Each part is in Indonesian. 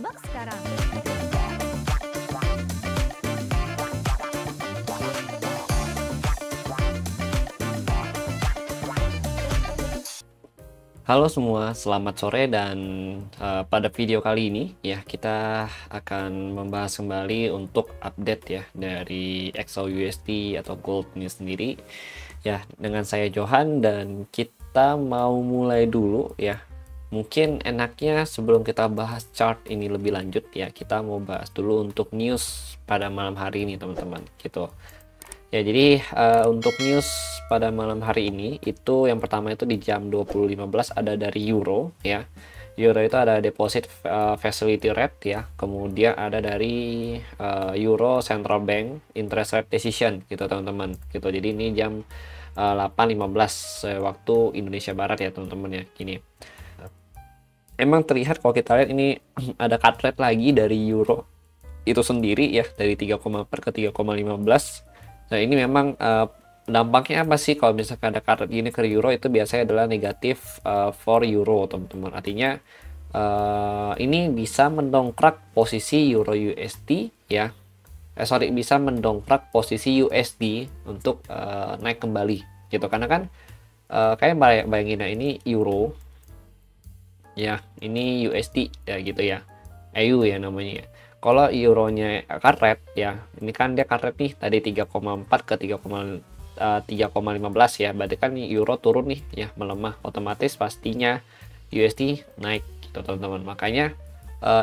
Simak sekarang. Halo semua, selamat sore dan pada video kali ini ya kita akan membahas kembali untuk update ya dari XAUUSD atau gold ini sendiri ya, dengan saya Johan, dan kita mau mulai dulu ya. Mungkin enaknya sebelum kita bahas chart ini lebih lanjut ya, kita mau bahas dulu untuk news pada malam hari ini teman-teman gitu. Ya, jadi untuk news pada malam hari ini itu yang pertama itu di jam 20.15 ada dari Euro ya. Euro itu ada deposit facility rate ya. Kemudian ada dari Euro Central Bank interest rate decision gitu teman-teman. Gitu. Jadi ini jam 8.15 waktu Indonesia Barat ya teman-teman ya. Gini. Emang terlihat kalau kita lihat ini ada cut rate lagi dari Euro itu sendiri ya, dari 3,4 ke 3,15. Nah, ini memang dampaknya apa sih kalau misalkan ada cut rate gini ke Euro? Itu biasanya adalah negatif for Euro teman-teman. Artinya ini bisa mendongkrak posisi Euro USD ya. Bisa mendongkrak posisi USD untuk naik kembali gitu. Karena kan kayak bayangin ini Euro ya, ini USD ya gitu ya. EU ya namanya ya. Kalau euronya cut rate ya, ini kan dia cut rate nih tadi 3,4 ke 3,15 ya, berarti kan euro turun nih ya, melemah, otomatis pastinya USD naik gitu teman-teman. Makanya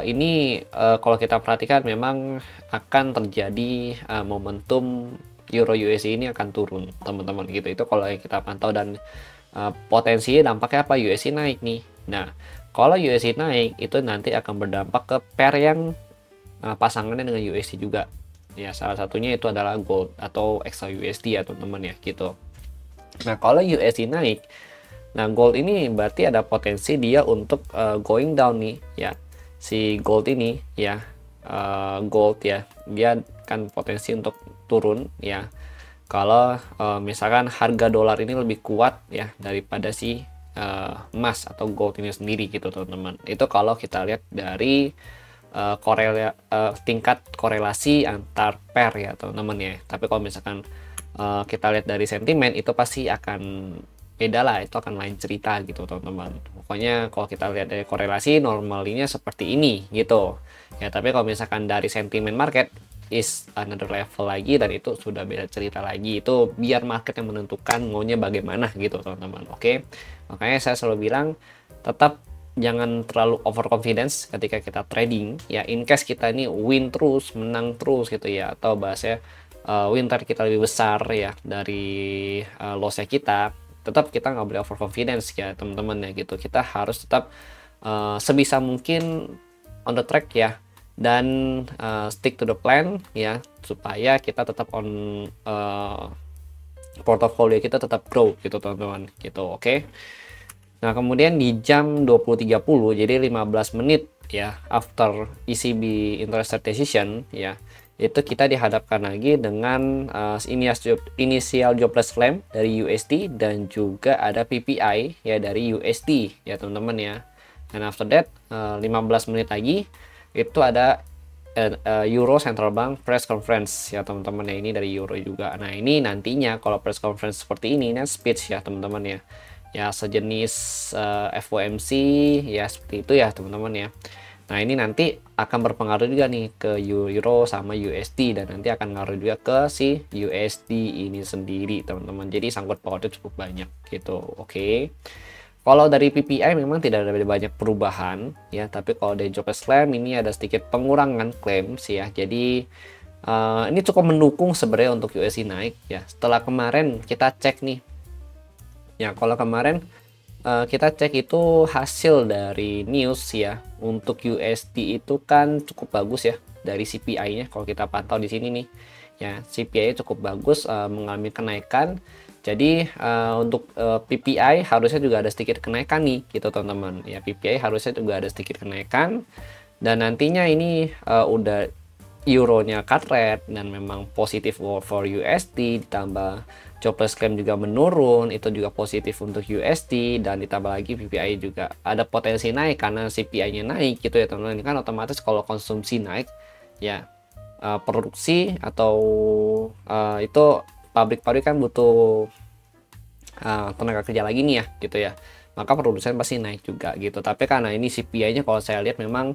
ini kalau kita perhatikan memang akan terjadi momentum euro USD ini akan turun teman-teman gitu. Itu kalau yang kita pantau, dan potensi dampaknya apa? USD naik nih. Nah, kalau USD naik itu nanti akan berdampak ke pair yang pasangannya dengan USD juga ya, salah satunya itu adalah gold atau XAUUSD ya teman-teman ya gitu. Nah, kalau USD naik, nah gold ini berarti ada potensi dia untuk going down nih ya, si gold ini ya, gold ya, dia kan potensi untuk turun ya kalau misalkan harga dolar ini lebih kuat ya daripada si emas atau gold ini sendiri gitu teman-teman. Itu kalau kita lihat dari tingkat korelasi antar pair ya teman-teman ya. Tapi kalau misalkan kita lihat dari sentimen, itu pasti akan beda lah, itu akan lain cerita gitu teman-teman. Pokoknya kalau kita lihat dari korelasi, normalnya seperti ini gitu ya. Tapi kalau misalkan dari sentimen market is another level lagi, dan itu sudah beda cerita lagi. Itu biar market yang menentukan maunya bagaimana gitu teman-teman. Oke, makanya saya selalu bilang tetap jangan terlalu overconfidence ketika kita trading ya. In case kita ini win terus, menang terus gitu ya, atau bahasanya win rate kita lebih besar ya dari lossnya kita, tetap kita nggak boleh overconfidence ya teman-teman ya gitu. Kita harus tetap sebisa mungkin on the track ya, dan stick to the plan ya, supaya kita tetap on portofolio kita tetap grow gitu teman-teman gitu. Oke. Nah, kemudian di jam 20.30, jadi 15 menit ya after ECB interest rate decision ya, itu kita dihadapkan lagi dengan initial jobless claim dari USD, dan juga ada PPI ya dari USD ya teman-teman ya. Dan after that 15 menit lagi itu ada Euro Central Bank press conference ya teman-teman ya, ini dari Euro juga. Nah, ini nantinya kalau press conference seperti ini speech ya teman-teman ya, ya sejenis FOMC ya, seperti itu ya teman-teman ya. Nah, ini nanti akan berpengaruh juga nih ke Euro sama USD, dan nanti akan ngaruh juga ke si USD ini sendiri teman-teman. Jadi sangkut pautnya cukup banyak gitu. Oke. Kalau dari PPI memang tidak ada banyak perubahan ya, tapi kalau dari jobless claim ini ada sedikit pengurangan klaim sih ya. Jadi ini cukup mendukung sebenarnya untuk USD naik ya. Setelah kemarin kita cek nih ya, kalau kemarin kita cek itu hasil dari news ya, untuk USD itu kan cukup bagus ya dari CPI-nya. Kalau kita pantau di sini nih ya, CPI cukup bagus, mengalami kenaikan. Jadi untuk PPI harusnya juga ada sedikit kenaikan nih gitu teman-teman ya. PPI harusnya juga ada sedikit kenaikan, dan nantinya ini udah euronya cut rate dan memang positif for USD, ditambah jobless claim juga menurun, itu juga positif untuk USD, dan ditambah lagi PPI juga ada potensi naik karena CPI-nya naik gitu ya teman-teman. Ini kan otomatis kalau konsumsi naik ya, produksi atau itu pabrik-pabrik kan butuh tenaga kerja lagi nih ya gitu ya, maka produsen pasti naik juga gitu. Tapi karena ini CPI-nya kalau saya lihat memang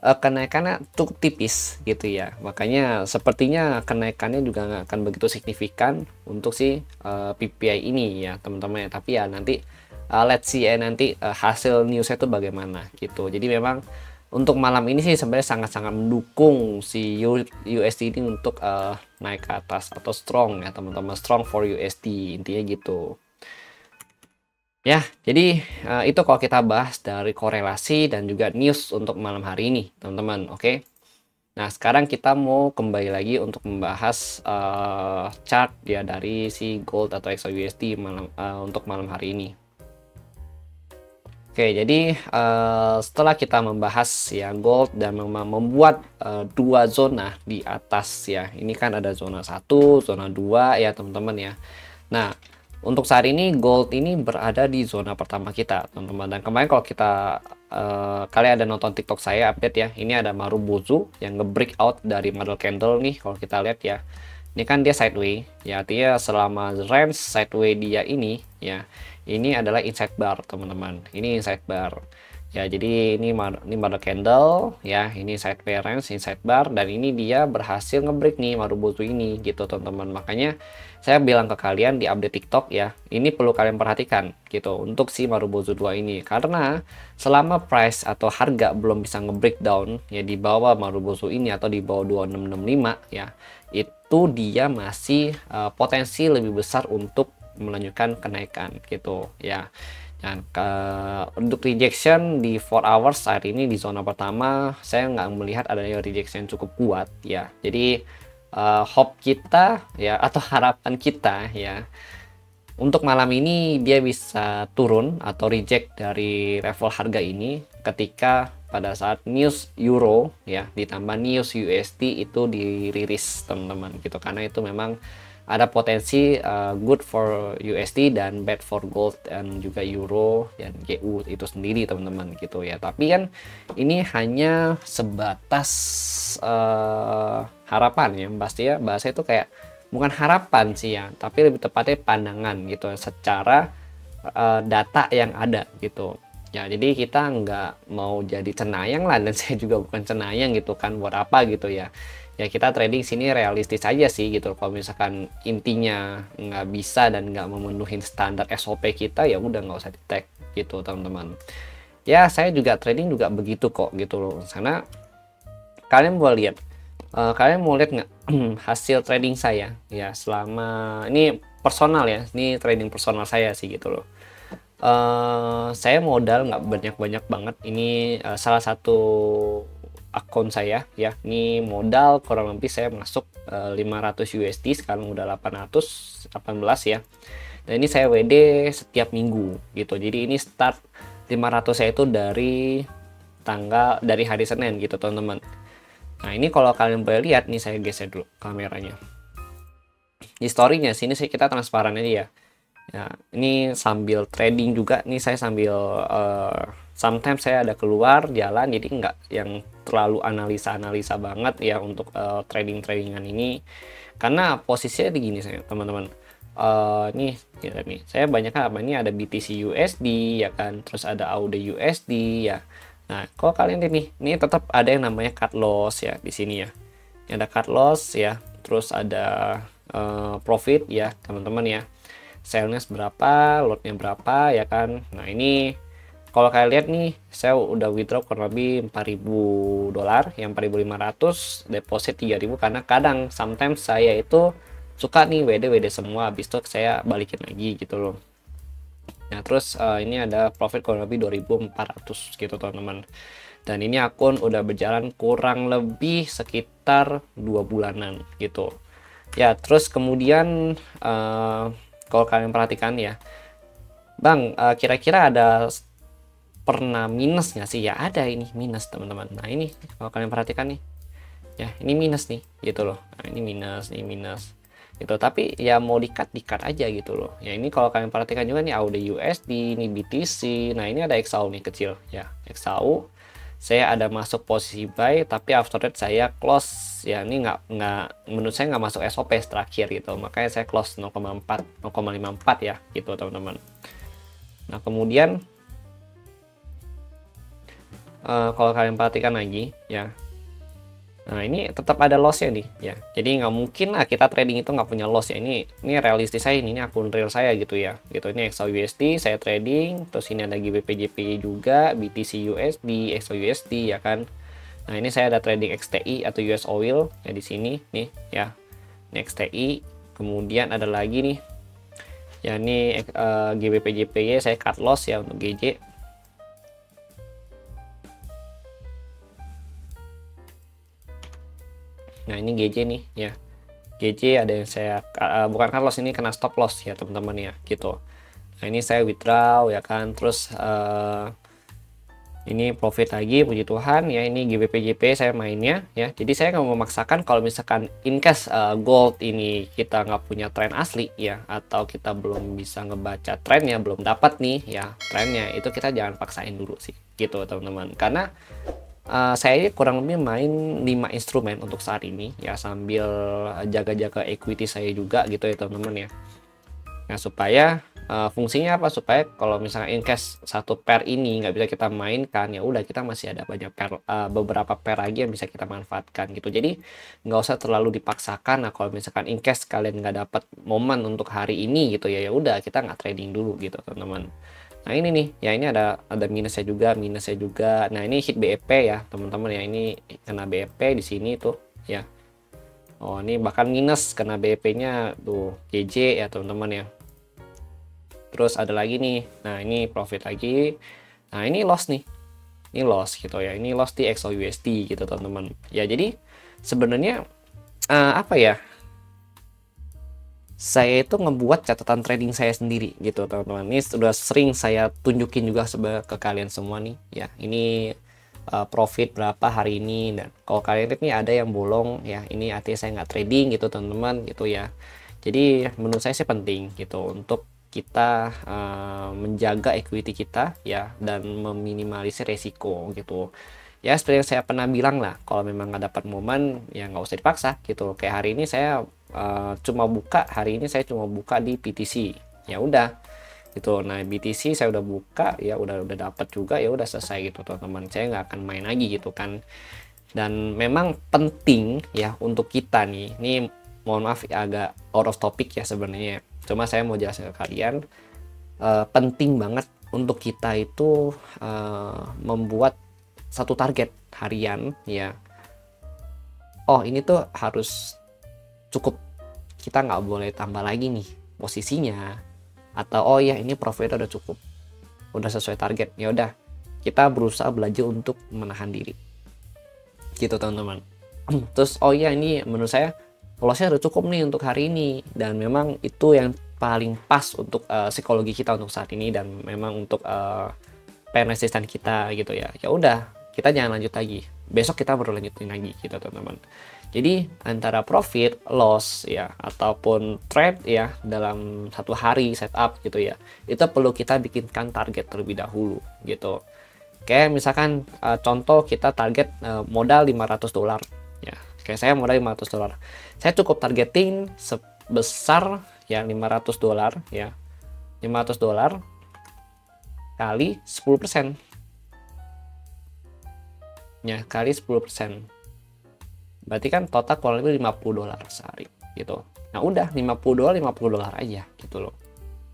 kenaikannya cukup tipis gitu ya, makanya sepertinya kenaikannya juga nggak akan begitu signifikan untuk si PPI ini ya teman-teman ya. Tapi ya nanti let's see ya nanti hasil newsnya itu bagaimana gitu. Jadi memang untuk malam ini sih sebenarnya sangat-sangat mendukung si USD ini untuk naik ke atas atau strong ya teman-teman, strong for USD intinya gitu. Ya, jadi itu kalau kita bahas dari korelasi dan juga news untuk malam hari ini, teman-teman. Oke. Nah, sekarang kita mau kembali lagi untuk membahas chart ya dari si gold atau XAUUSD untuk malam hari ini. Oke, jadi setelah kita membahas ya gold dan membuat dua zona di atas ya. Ini kan ada zona 1, zona 2 ya, teman-teman ya. Nah, untuk saat ini gold ini berada di zona pertama kita teman-teman. Dan kemarin kalau kita kalian ada nonton TikTok saya update ya, ini ada Marubozu yang nge-breakout dari model candle nih kalau kita lihat ya. Ini kan dia sideways ya, artinya selama range sideways dia ini ya, ini adalah inside bar teman-teman. Ini inside bar ya, jadi ini model candle ya, ini sideways range inside bar, dan ini dia berhasil ngebreak nih Marubozu ini gitu teman-teman. Makanya saya bilang ke kalian di update TikTok ya, ini perlu kalian perhatikan gitu untuk si Marubozu 2 ini, karena selama price atau harga belum bisa nge-breakdown ya di bawah Marubozu ini atau di bawah 2665 ya, itu dia masih potensi lebih besar untuk melanjutkan kenaikan gitu ya. Dan untuk rejection di 4 hours saat ini di zona pertama saya nggak melihat adanya rejection cukup kuat ya. Jadi hope kita ya atau harapan kita ya untuk malam ini dia bisa turun atau reject dari level harga ini ketika pada saat news euro ya ditambah news USD itu dirilis teman-teman gitu, karena itu memang ada potensi good for USD dan bad for gold dan juga euro dan GU itu sendiri teman-teman gitu ya. Tapi kan ini hanya sebatas harapan ya pasti ya, bahasa itu kayak bukan harapan sih ya, tapi lebih tepatnya pandangan gitu secara data yang ada gitu ya. Jadi kita nggak mau jadi cenayang lah, dan saya juga bukan cenayang gitu kan, buat apa gitu ya. Ya kita trading sini realistis aja sih gitu. Kalau misalkan intinya nggak bisa dan nggak memenuhi standar SOP kita, ya udah nggak usah di tag gitu teman-teman. Ya saya juga trading juga begitu kok gitu loh. Karena kalian mau lihat nggak hasil trading saya ya selama ini personal ya, ini trading personal saya sih gitu loh. Saya modal nggak banyak-banyak banget, ini salah satu akun saya ya, ini modal kurang lebih saya masuk 500 USD, sekarang udah 818 ya, dan ini saya WD setiap minggu gitu. Jadi ini start 500 saya itu dari hari Senin gitu teman-teman. Nah ini kalau kalian boleh lihat nih, saya geser dulu kameranya, historinya sini sih kita transparan aja ya. Ya, ini sambil trading juga nih, saya sambil sometimes saya ada keluar jalan, jadi nggak yang terlalu analisa banget ya untuk tradingan ini, karena posisinya di gini saya teman-teman. Nih ya, nih saya banyak apa, ini ada BTC USD ya kan, terus ada AUD USD ya. Nah kalau kalian lihat nih, ini tetap ada yang namanya cut loss ya di sini ya. Ini ada cut loss ya, terus ada profit ya teman-teman ya. Sale-nya berapa, lot-nya berapa ya kan. Nah ini kalau kalian lihat nih, saya udah withdraw kurang lebih $4.000 yang 4.500, deposit 3.000, karena kadang sometimes saya itu suka nih WD semua, habis itu saya balikin lagi gitu loh. Nah terus ini ada profit kurang lebih 2.400 gitu teman-teman, dan ini akun udah berjalan kurang lebih sekitar 2 bulanan gitu ya. Terus kemudian kalau kalian perhatikan ya Bang, kira-kira ada pernah minus nggak sih? Ya ada, ini minus teman-teman. Nah ini kalau kalian perhatikan nih ya, ini minus nih gitu loh. Nah ini minus, ini minus gitu. Tapi ya mau di-cut aja gitu loh. Ya ini kalau kalian perhatikan juga nih AUD USD, ini BTC. Nah, ini ada XAU nih kecil ya. XAU saya ada masuk posisi buy, tapi after that saya close ya. Ini nggak menurut saya nggak masuk SOP terakhir gitu, makanya saya close 0,4 0,54 ya gitu teman-teman. Nah, kemudian kalau kalian perhatikan lagi ya, nah ini tetap ada lossnya nih ya. Jadi nggak mungkin lah kita trading itu nggak punya loss ya. Ini realistis saya, ini akun real saya gitu ya. Gitu, ini XAUUSD saya trading, terus ini ada GBP/JPY juga, BTC USD, XAUUSD ya kan. Nah, ini saya ada trading XTI atau US Oil ya di sini nih ya. Ini XTI, kemudian ada lagi nih. Ya ini GBP/JPY saya cut loss ya untuk GJ. Nah, ini GJ nih ya. GJ ada yang saya bukan cut loss, ini kena stop loss ya teman-teman ya gitu. Nah, ini saya withdraw ya kan. Terus ini profit lagi, puji Tuhan ya. Ini GBP/JPY saya mainnya ya. Jadi saya nggak memaksakan kalau misalkan in case gold ini kita nggak punya tren asli ya, atau kita belum bisa ngebaca trennya, belum dapat nih ya trennya, itu kita jangan paksain dulu sih gitu teman-teman. Karena saya kurang lebih main 5 instrumen untuk saat ini ya, sambil jaga-jaga equity saya juga gitu ya teman-teman ya. Nah, supaya fungsinya apa? Supaya kalau misalnya in case satu pair ini nggak bisa kita mainkan, ya udah kita masih ada banyak pair, beberapa pair lagi yang bisa kita manfaatkan gitu. Jadi nggak usah terlalu dipaksakan. Nah, kalau misalkan in case kalian nggak dapat momen untuk hari ini gitu ya, ya udah kita nggak trading dulu gitu teman-teman. Nah, ini nih ya, ini ada minusnya juga. Nah, ini hit BEP ya teman-teman ya, ini kena BEP di sini tuh ya. Oh, ini bahkan minus kena BEP-nya tuh GJ ya teman-teman ya. Terus ada lagi nih. Nah, ini profit lagi. Nah, ini loss nih. Ini loss gitu ya. Ini loss di XAUUSD gitu teman-teman. Ya, jadi sebenarnya apa ya? Saya itu ngebuat catatan trading saya sendiri gitu teman-teman. Ini sudah sering saya tunjukin juga ke kalian semua nih ya. Ini profit berapa hari ini, dan kalau kalian lihat nih ada yang bolong ya, ini artinya saya nggak trading gitu teman-teman gitu ya. Jadi menurut saya sih penting gitu untuk kita menjaga equity kita ya, dan meminimalisir resiko gitu ya. Seperti yang saya pernah bilang lah, kalau memang nggak dapat momen ya nggak usah dipaksa gitu. Kayak hari ini saya cuma buka di BTC ya udah gitu. Nah, BTC saya udah buka ya, udah dapat juga ya, udah selesai gitu teman-teman. Saya nggak akan main lagi gitu kan. Dan memang penting ya untuk kita nih, ini mohon maaf ya, agak out of topic ya sebenarnya, cuma saya mau jelasin ke kalian, penting banget untuk kita itu membuat satu target harian ya. Oh, ini tuh harus cukup, kita nggak boleh tambah lagi nih posisinya, atau oh ya ini profit udah cukup, udah sesuai target, ya udah kita berusaha belajar untuk menahan diri gitu teman-teman. Terus oh ya ini menurut saya lossnya udah cukup nih untuk hari ini, dan memang itu yang paling pas untuk psikologi kita untuk saat ini, dan memang untuk pain resistance kita gitu ya. Ya udah kita jangan lanjut lagi, besok kita baru lanjutin lagi gitu teman-teman. Jadi antara profit, loss ya, ataupun trade ya dalam satu hari setup gitu ya, itu perlu kita bikinkan target terlebih dahulu gitu. Kayak misalkan contoh kita target modal $500 ya. Kayak saya modal $500. Saya cukup targeting sebesar ya $500 ya. $500 kali 10%. Ya, kali 10%. Berarti kan total kurang lebih $50 sehari gitu. Nah, udah $50 aja gitu loh.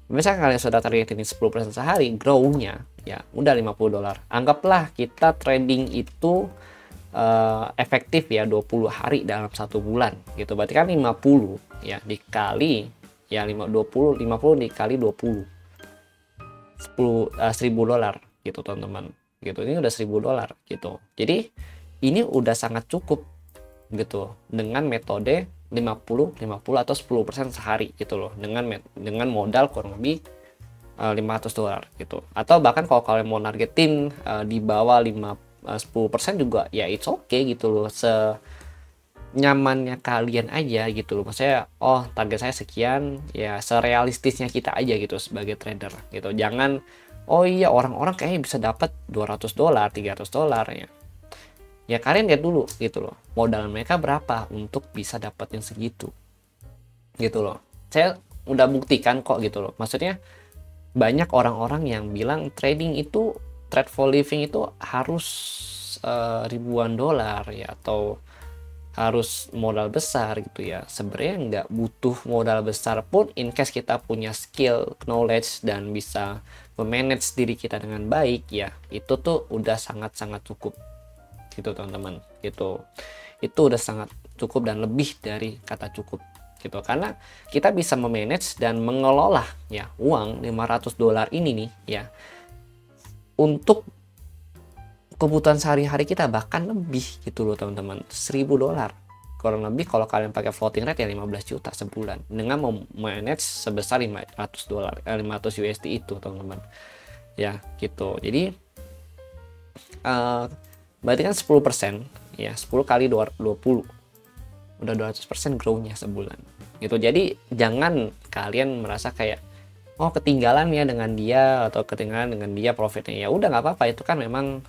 Misalkan kalian sudah targetin 10% sehari, grow-nya ya udah $50. Anggaplah kita trading itu efektif ya 20 hari dalam satu bulan gitu. Berarti kan 50 ya dikali ya 50 dikali 20. $1.000 gitu teman-teman. Gitu. Ini udah $1.000 gitu. Jadi ini udah sangat cukup gitu dengan metode 50 atau 10% sehari gitu loh, dengan modal kurang lebih $500 gitu. Atau bahkan kalau kalian mau nargetin di bawah 10% juga ya it's okay gitu loh, nyamannya kalian aja gitu loh. Maksudnya, oh target saya sekian, ya serealistisnya kita aja gitu sebagai trader gitu. Jangan, oh iya orang-orang kayaknya bisa dapat $200, $300 ya. Ya kalian lihat dulu gitu loh, modal mereka berapa untuk bisa dapetin segitu gitu loh. Saya udah buktikan kok gitu loh. Maksudnya banyak orang-orang yang bilang trading itu, trade for living itu harus ribuan dolar ya, atau harus modal besar gitu ya. Sebenarnya nggak butuh modal besar pun, in case kita punya skill, knowledge, dan bisa memanage diri kita dengan baik ya, itu tuh udah sangat-sangat cukup gitu teman-teman gitu. Itu udah sangat cukup dan lebih dari kata cukup gitu, karena kita bisa memanage dan mengelola ya uang $500 ini nih ya untuk kebutuhan sehari-hari kita, bahkan lebih gitu loh teman-teman. $1.000 kurang lebih kalau kalian pakai floating rate ya 15 juta sebulan dengan manage sebesar $500 500 USD itu teman-teman ya gitu. Jadi berarti kan 10% ya, 10 kali 20 udah 200% grow-nya sebulan gitu. Jadi jangan kalian merasa kayak oh ketinggalan ya dengan dia, atau ketinggalan dengan dia profitnya. Ya udah nggak apa-apa, itu kan memang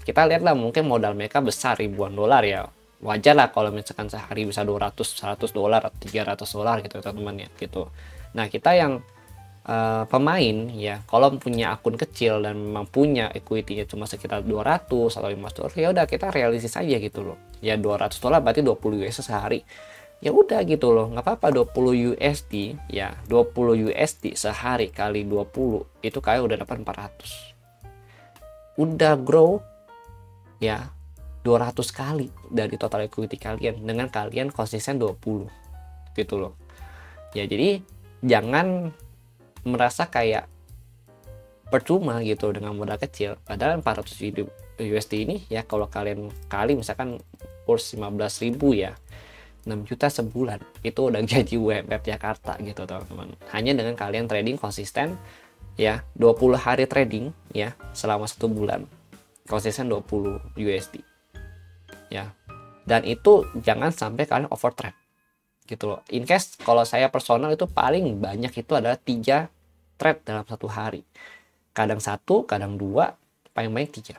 kita lihat lah, mungkin modal mereka besar ribuan dolar ya, wajar lah kalau misalkan sehari bisa $200, $100, $300 gitu teman-teman ya gitu. Nah kita yang pemain ya, kalau punya akun kecil dan memang punya equity-nya cuma sekitar 200 atau $500, ya udah kita realistis aja gitu loh. Ya $200 berarti 20 US sehari. Ya udah gitu loh, nggak apa-apa. 20 USD ya, 20 USD sehari kali 20 itu kayak udah dapat 400. Udah grow ya 200 kali dari total equity kalian dengan kalian konsisten 20 gitu loh. Ya jadi jangan merasa kayak percuma gitu dengan modal kecil, padahal 400 USD ini ya kalau kalian kali misalkan kurs 15.000 ya, 6 juta sebulan itu udah gaji UMR Jakarta gitu teman-teman, hanya dengan kalian trading konsisten ya 20 hari trading ya selama 1 bulan konsisten 20 USD ya. Dan itu jangan sampai kalian over trade gitu loh. In case kalau saya personal itu paling banyak itu adalah 3 trade dalam 1 hari, kadang 1, kadang 2, paling banyak 3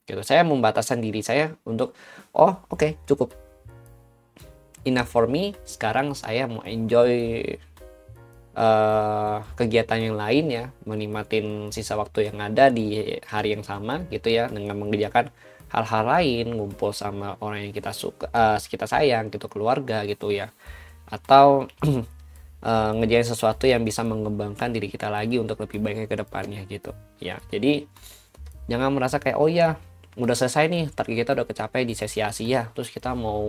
gitu. Saya membatasi diri saya untuk oke, cukup, enough for me. Sekarang saya mau enjoy kegiatan yang lain ya, menikmatin sisa waktu yang ada di hari yang sama gitu ya, dengan mengerjakan hal-hal lain, ngumpul sama orang yang kita suka, kita sayang gitu, keluarga gitu ya, atau ngerjain sesuatu yang bisa mengembangkan diri kita lagi untuk lebih baiknya ke depannya gitu ya. Jadi jangan merasa kayak oh ya udah selesai nih, target kita udah kecapai di sesi Asia, terus kita mau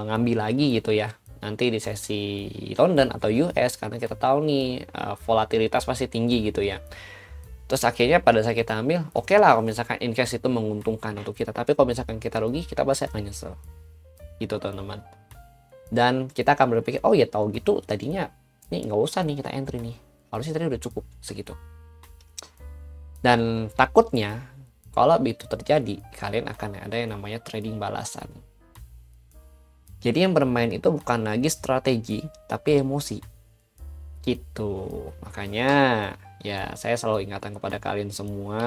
ngambil lagi gitu ya nanti di sesi London atau US, karena kita tahu nih volatilitas pasti tinggi gitu ya. Terus akhirnya pada saat kita ambil, oke lah kalau misalkan in case itu menguntungkan untuk kita, tapi kalau misalkan kita rugi, kita pasti akan nyesel gitu teman-teman. Dan kita akan berpikir oh ya tahu gitu tadinya nih nggak usah nih kita entry nih, harusnya tadi udah cukup segitu. Dan takutnya kalau itu terjadi, kalian akan ada yang namanya trading balasan. Jadi yang bermain itu bukan lagi strategi, tapi emosi. Gitu. Makanya ya saya selalu ingatkan kepada kalian semua,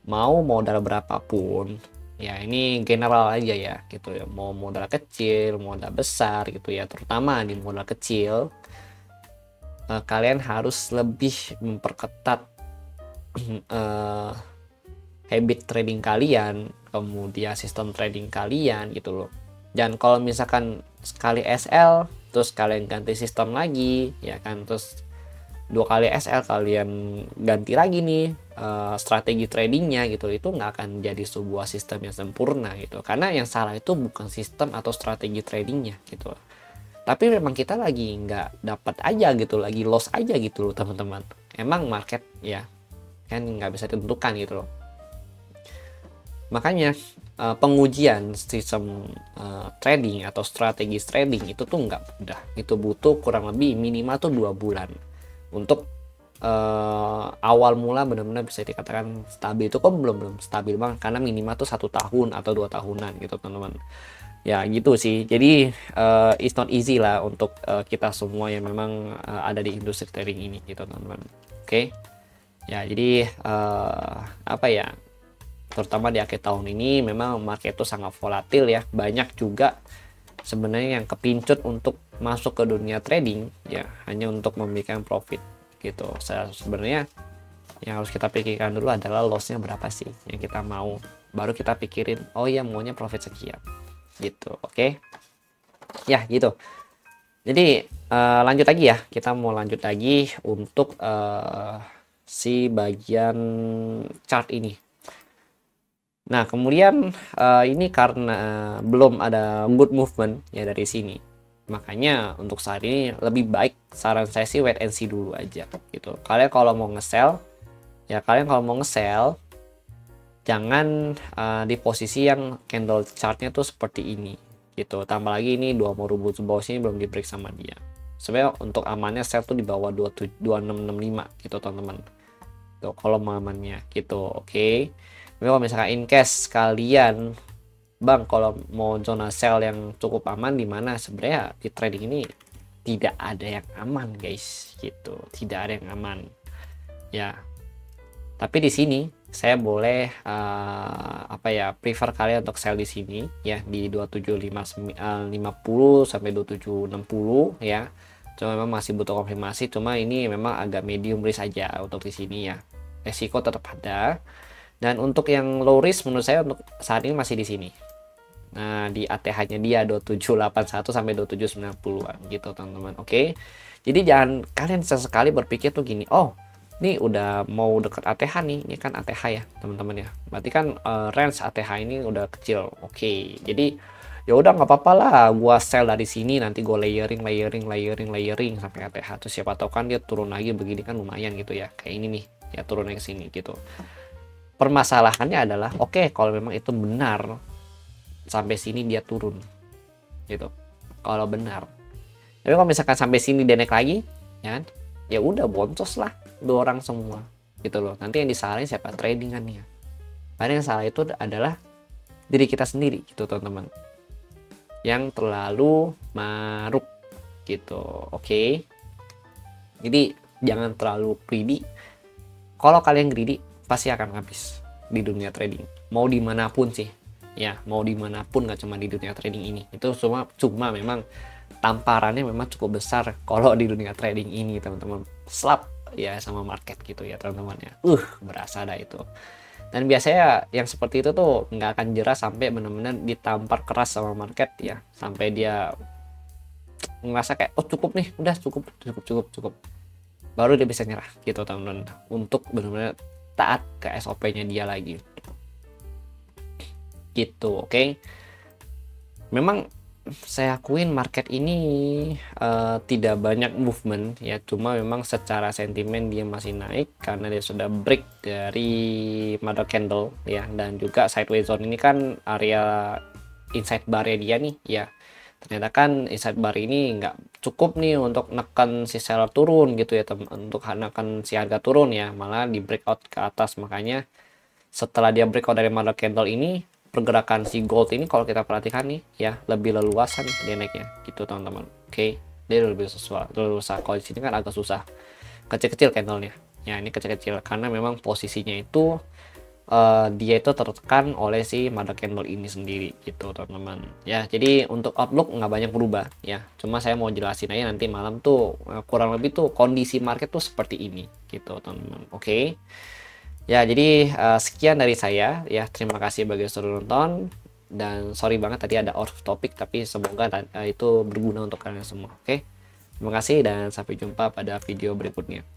mau modal berapapun, ya ini general aja ya gitu ya. Mau modal kecil, modal besar gitu ya. Terutama di modal kecil, kalian harus lebih memperketat habit trading kalian, kemudian sistem trading kalian gitu loh. Dan kalau misalkan sekali SL terus kalian ganti sistem lagi ya kan, terus 2 kali SL kalian ganti lagi nih strategi tradingnya gitu, itu nggak akan jadi sebuah sistem yang sempurna gitu, karena yang salah itu bukan sistem atau strategi tradingnya gitu, tapi memang kita lagi nggak dapat aja gitu, lagi loss aja gitu loh teman-teman. Emang market ya kan nggak bisa ditentukan gitu loh. Makanya pengujian sistem trading atau strategi trading itu tuh nggak mudah, itu butuh kurang lebih minimal tuh 2 bulan untuk awal mula benar-benar bisa dikatakan stabil. Itu kok belum stabil banget, karena minimal tuh 1 tahun atau 2 tahunan gitu teman-teman. Ya gitu sih. Jadi it's not easy lah untuk kita semua yang memang ada di industri trading ini gitu teman-teman. Oke. Ya jadi apa ya? Terutama di akhir tahun ini memang market itu sangat volatil ya. Banyak juga sebenarnya yang kepincut untuk masuk ke dunia trading ya hanya untuk memberikan profit gitu. Sebenarnya yang harus kita pikirkan dulu adalah lossnya berapa sih yang kita mau. Baru kita pikirin, oh ya maunya profit sekian gitu. Oke. Ya gitu. Jadi lanjut lagi ya, kita mau lanjut lagi untuk si bagian chart ini. Nah kemudian ini karena belum ada good movement ya dari sini, makanya untuk saat ini lebih baik saran saya sih wait and see dulu aja gitu. Kalian kalau mau nge-sell ya kalian kalau mau nge-sell jangan di posisi yang candle chartnya tuh seperti ini gitu. Tambah lagi ini 20.000 bawah sini belum di break sama dia. Sebenarnya untuk amannya sell tuh di bawah 2665 gitu teman-teman. Tuh kalau mau amannya gitu. Oke. Tapi kalau misalkan in case kalian Bang kalau mau zona sell yang cukup aman di mana, sebenarnya di trading ini tidak ada yang aman guys gitu. Tidak ada yang aman. Ya. Tapi di sini saya boleh apa ya prefer kalian untuk sell di sini ya di 2750 sampai 2760 ya. Cuma memang masih butuh konfirmasi, cuma ini memang agak medium risk aja untuk di sini ya. Resiko tetap ada. Dan untuk yang low risk menurut saya untuk saat ini masih di sini. Nah, di ATH-nya dia 2781 sampai 2790-an gitu, teman-teman. Oke. Jadi jangan kalian sesekali berpikir tuh gini, "Oh, ini udah mau deket ATH nih." Ini kan ATH ya, teman-teman ya. Berarti kan range ATH ini udah kecil. Oke. Jadi ya udah nggak apa-apa lah gua sell dari sini, nanti gue layering sampai ATH. Terus siapa tahu kan dia turun lagi begini kan lumayan gitu ya. Kayak ini nih, ya turun ke sini gitu. Permasalahannya adalah oke, kalau memang itu benar sampai sini dia turun gitu, kalau benar. Tapi kalau misalkan sampai sini dia naik lagi ya udah boncos lah dua orang semua gitu loh. Nanti yang disalahin siapa? Tradingannya. Karena yang salah itu adalah diri kita sendiri gitu teman-teman, yang terlalu maruk gitu. Oke. Jadi jangan terlalu greedy. Kalau kalian greedy pasti akan habis di dunia trading, mau dimanapun sih ya, mau dimanapun, nggak cuma di dunia trading ini. Itu cuma memang tamparannya memang cukup besar kalau di dunia trading ini teman-teman. Slap ya sama market gitu ya teman-teman ya, berasa dah itu. Dan biasanya yang seperti itu tuh nggak akan jerah sampai benar-benar ditampar keras sama market ya, sampai dia ngerasa kayak oh cukup nih, udah cukup, baru dia bisa nyerah gitu teman-teman, untuk benar-benar taat ke SOP-nya dia lagi gitu. Oke. Memang saya akuin market ini tidak banyak movement ya, cuma memang secara sentimen dia masih naik karena dia sudah break dari mother candle ya, dan juga sideways zone ini kan area inside bar dia nih ya. Ternyata kan inside bar ini nggak cukup nih untuk neken si seller turun gitu ya teman, untuk neken si harga turun ya, malah di breakout ke atas. Makanya setelah dia breakout dari mother candle ini, pergerakan si gold ini kalau kita perhatikan nih ya lebih leluasan dia naiknya gitu teman-teman. Oke, dia lebih susah. Kalau di sini kan agak susah, kecil-kecil candlenya ya, ini kecil-kecil karena memang posisinya itu dia itu tertekan oleh si mother candle ini sendiri gitu teman-teman ya. Jadi untuk outlook nggak banyak berubah ya, cuma saya mau jelasin aja nanti malam tuh kurang lebih tuh kondisi market tuh seperti ini gitu teman-teman. Oke ya, jadi sekian dari saya ya, terima kasih bagi yang sudah nonton, dan sorry banget tadi ada off topic, tapi semoga itu berguna untuk kalian semua. Oke, terima kasih dan sampai jumpa pada video berikutnya.